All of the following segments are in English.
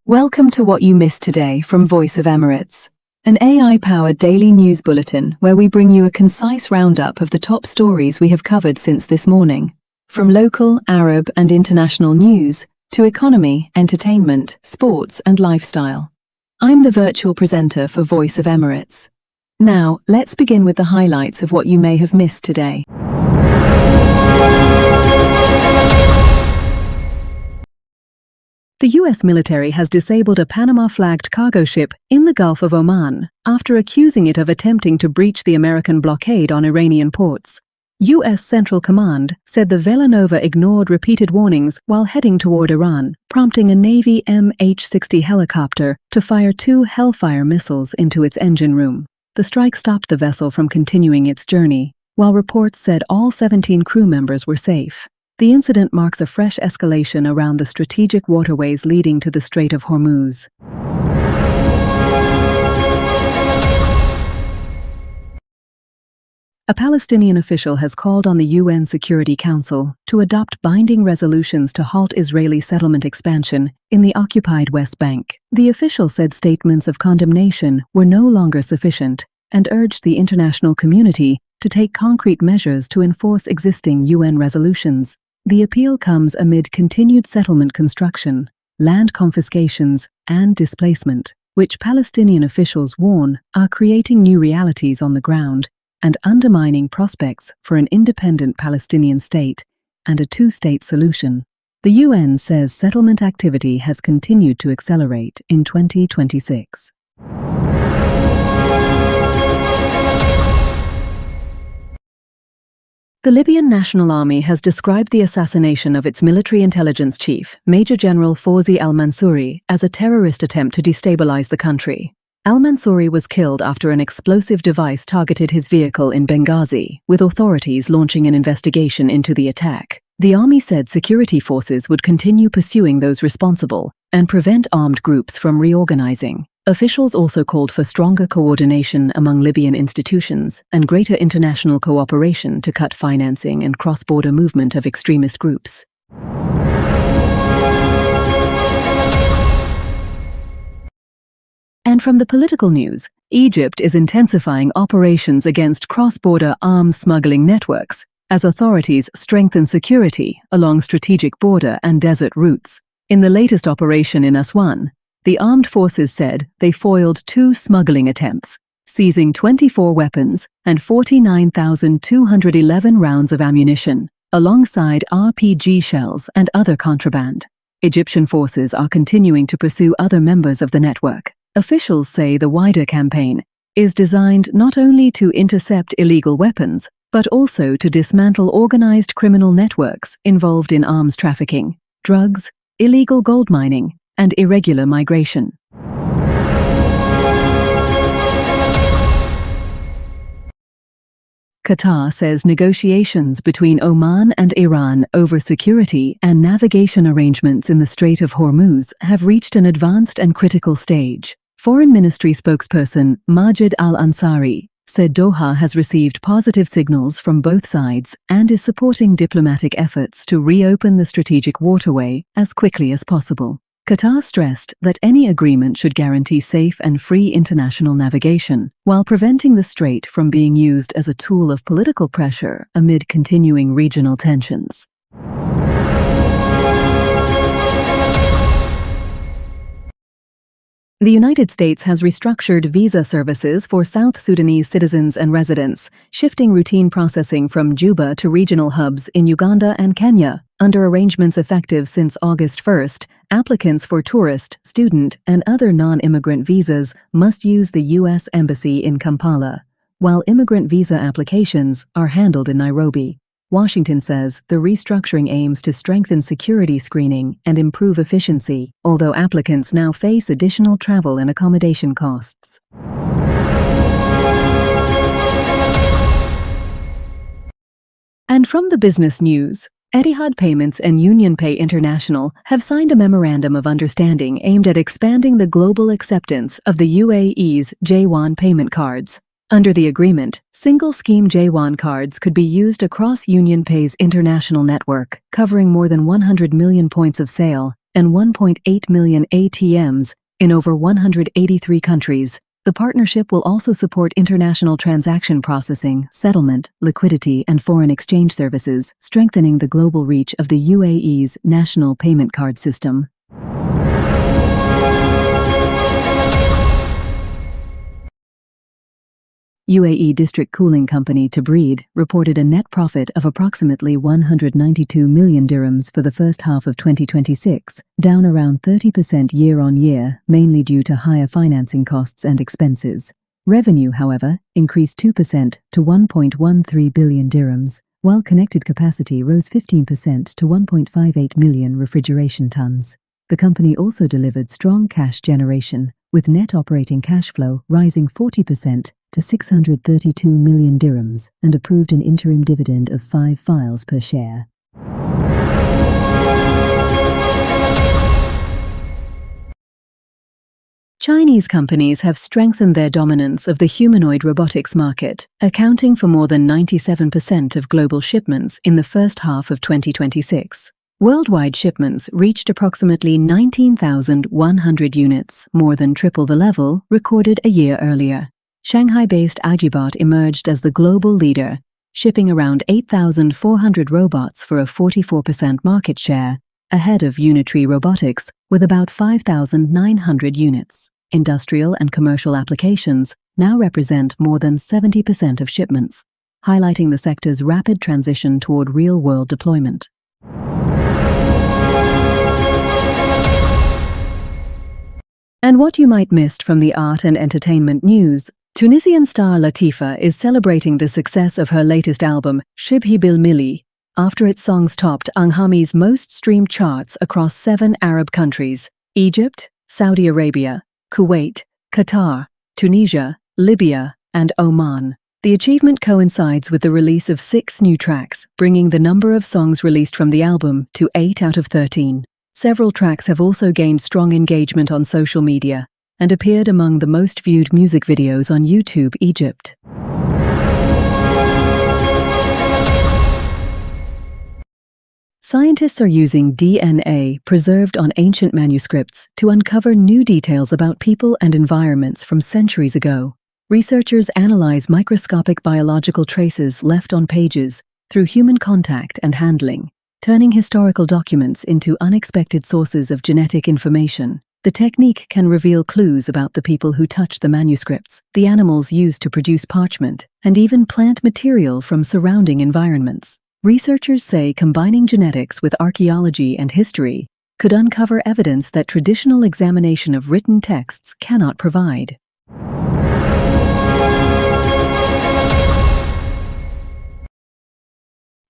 Welcome to What You Missed Today from Voice of Emirates, an AI-powered daily news bulletin where we bring you a concise roundup of the top stories we have covered since this morning. From local, Arab and international news to economy, entertainment, sports and lifestyle. I'm the virtual presenter for Voice of Emirates. Now, let's begin with the highlights of what you may have missed today. The U.S. military has disabled a Panama-flagged cargo ship in the Gulf of Oman after accusing it of attempting to breach the American blockade on Iranian ports. U.S. Central Command said the Villanova ignored repeated warnings while heading toward Iran, prompting a Navy MH-60 helicopter to fire 2 Hellfire missiles into its engine room. The strike stopped the vessel from continuing its journey, while reports said all 17 crew members were safe. The incident marks a fresh escalation around the strategic waterways leading to the Strait of Hormuz. A Palestinian official has called on the UN Security Council to adopt binding resolutions to halt Israeli settlement expansion in the occupied West Bank. The official said statements of condemnation were no longer sufficient and urged the international community to take concrete measures to enforce existing UN resolutions. The appeal comes amid continued settlement construction, land confiscations, and displacement, which Palestinian officials warn are creating new realities on the ground and undermining prospects for an independent Palestinian state and a two-state solution. The UN says settlement activity has continued to accelerate in 2026. The Libyan National Army has described the assassination of its military intelligence chief, Major General Fawzi al-Mansouri, as a terrorist attempt to destabilize the country. Al-Mansouri was killed after an explosive device targeted his vehicle in Benghazi, with authorities launching an investigation into the attack. The army said security forces would continue pursuing those responsible and prevent armed groups from reorganizing. Officials also called for stronger coordination among Libyan institutions and greater international cooperation to cut financing and cross-border movement of extremist groups. And from the political news, Egypt is intensifying operations against cross-border arms smuggling networks as authorities strengthen security along strategic border and desert routes. In the latest operation in Aswan, the armed forces said they foiled 2 smuggling attempts, seizing 24 weapons and 49,211 rounds of ammunition, alongside RPG shells and other contraband. Egyptian forces are continuing to pursue other members of the network. Officials say the wider campaign is designed not only to intercept illegal weapons, but also to dismantle organized criminal networks involved in arms trafficking, drugs, illegal gold mining, and irregular migration. Qatar says negotiations between Oman and Iran over security and navigation arrangements in the Strait of Hormuz have reached an advanced and critical stage. Foreign Ministry spokesperson Majid al-Ansari said Doha has received positive signals from both sides and is supporting diplomatic efforts to reopen the strategic waterway as quickly as possible. Qatar stressed that any agreement should guarantee safe and free international navigation, while preventing the strait from being used as a tool of political pressure amid continuing regional tensions. The United States has restructured visa services for South Sudanese citizens and residents, shifting routine processing from Juba to regional hubs in Uganda and Kenya. Under arrangements effective since August 1st, applicants for tourist, student, and other non-immigrant visas must use the U.S. Embassy in Kampala, while immigrant visa applications are handled in Nairobi. Washington says the restructuring aims to strengthen security screening and improve efficiency, although applicants now face additional travel and accommodation costs. And from the business news, Etihad Payments and UnionPay International have signed a memorandum of understanding aimed at expanding the global acceptance of the UAE's J1 payment cards. Under the agreement, single-scheme J1 cards could be used across UnionPay's international network, covering more than 100 million points of sale and 1.8 million ATMs in over 183 countries. The partnership will also support international transaction processing, settlement, liquidity, and foreign exchange services, strengthening the global reach of the UAE's national payment card system. UAE district cooling company Tabreed reported a net profit of approximately 192 million dirhams for the first half of 2026, down around 30% year-on-year, mainly due to higher financing costs and expenses. Revenue, however, increased 2% to 1.13 billion dirhams, while connected capacity rose 15% to 1.58 million refrigeration tons. The company also delivered strong cash generation, with net operating cash flow rising 40% to 632 million dirhams and approved an interim dividend of 5 fils per share. Chinese companies have strengthened their dominance of the humanoid robotics market, accounting for more than 97% of global shipments in the first half of 2026. Worldwide shipments reached approximately 19,100 units, more than triple the level recorded a year earlier. Shanghai-based Agibot emerged as the global leader, shipping around 8,400 robots for a 44% market share, ahead of Unitree Robotics with about 5,900 units. Industrial and commercial applications now represent more than 70% of shipments, highlighting the sector's rapid transition toward real-world deployment. And what you might missed from the art and entertainment news: Tunisian star Latifa is celebrating the success of her latest album, Shibhi Bil Milli, after its songs topped Anghami's most streamed charts across 7 Arab countries: Egypt, Saudi Arabia, Kuwait, Qatar, Tunisia, Libya, and Oman. The achievement coincides with the release of 6 new tracks, bringing the number of songs released from the album to 8 out of 13. Several tracks have also gained strong engagement on social media and appeared among the most viewed music videos on YouTube Egypt. Scientists are using DNA preserved on ancient manuscripts to uncover new details about people and environments from centuries ago. Researchers analyze microscopic biological traces left on pages through human contact and handling, turning historical documents into unexpected sources of genetic information. The technique can reveal clues about the people who touched the manuscripts, the animals used to produce parchment, and even plant material from surrounding environments. Researchers say combining genetics with archaeology and history could uncover evidence that traditional examination of written texts cannot provide.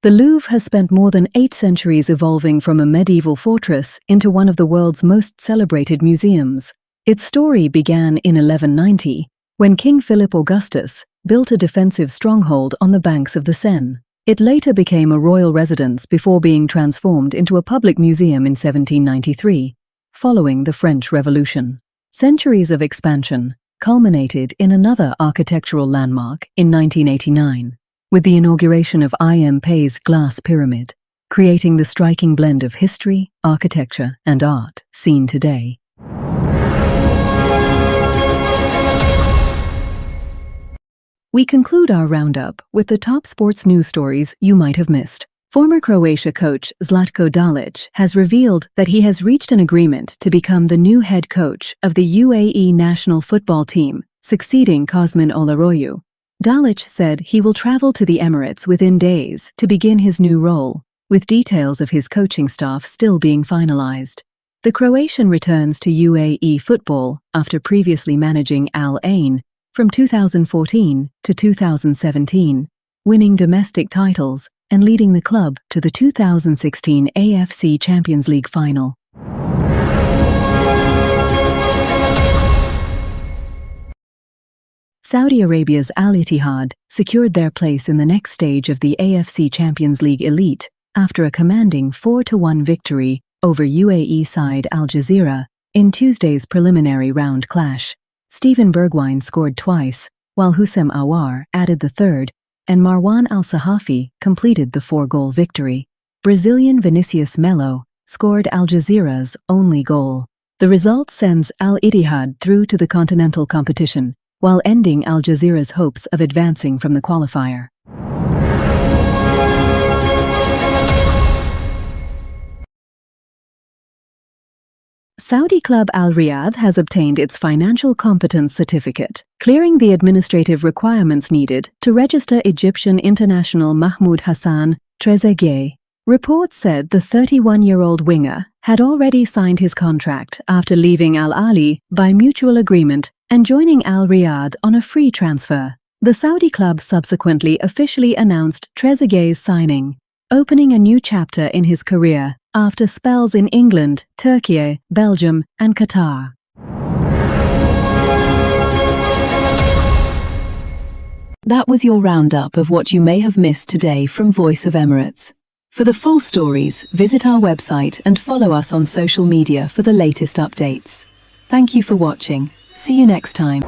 The Louvre has spent more than 8 centuries evolving from a medieval fortress into one of the world's most celebrated museums. Its story began in 1190, when King Philip Augustus built a defensive stronghold on the banks of the Seine. It later became a royal residence before being transformed into a public museum in 1793, following the French Revolution. Centuries of expansion culminated in another architectural landmark in 1989. With the inauguration of I.M. Pei's glass pyramid, creating the striking blend of history, architecture, and art seen today. We conclude our roundup with the top sports news stories you might have missed. Former Croatia coach Zlatko Dalic has revealed that he has reached an agreement to become the new head coach of the UAE national football team, succeeding Kosmin Olaroyu. Dalic said he will travel to the Emirates within days to begin his new role, with details of his coaching staff still being finalized. The Croatian returns to UAE football after previously managing Al Ain from 2014 to 2017, winning domestic titles and leading the club to the 2016 AFC Champions League final. Saudi Arabia's Al Ittihad secured their place in the next stage of the AFC Champions League elite after a commanding 4-1 victory over UAE side Al Jazeera in Tuesday's preliminary round clash. Steven Bergwijn scored twice, while Houssem Aouar added the third, and Marwan Al Sahafi completed the 4-goal victory. Brazilian Vinicius Melo scored Al Jazeera's only goal. The result sends Al Ittihad through to the continental competition, while ending Al Jazeera's hopes of advancing from the qualifier. Saudi club Al Riyadh has obtained its financial competence certificate, clearing the administrative requirements needed to register Egyptian international Mahmoud Hassan Trezeguet. Reports said the 31-year-old winger had already signed his contract after leaving Al Ahly by mutual agreement and joining Al Riyadh on a free transfer. The Saudi club subsequently officially announced Trezeguet's signing, opening a new chapter in his career after spells in England, Turkey, Belgium, and Qatar. That was your roundup of what you may have missed today from Voice of Emirates. For the full stories, visit our website and follow us on social media for the latest updates. Thank you for watching. See you next time.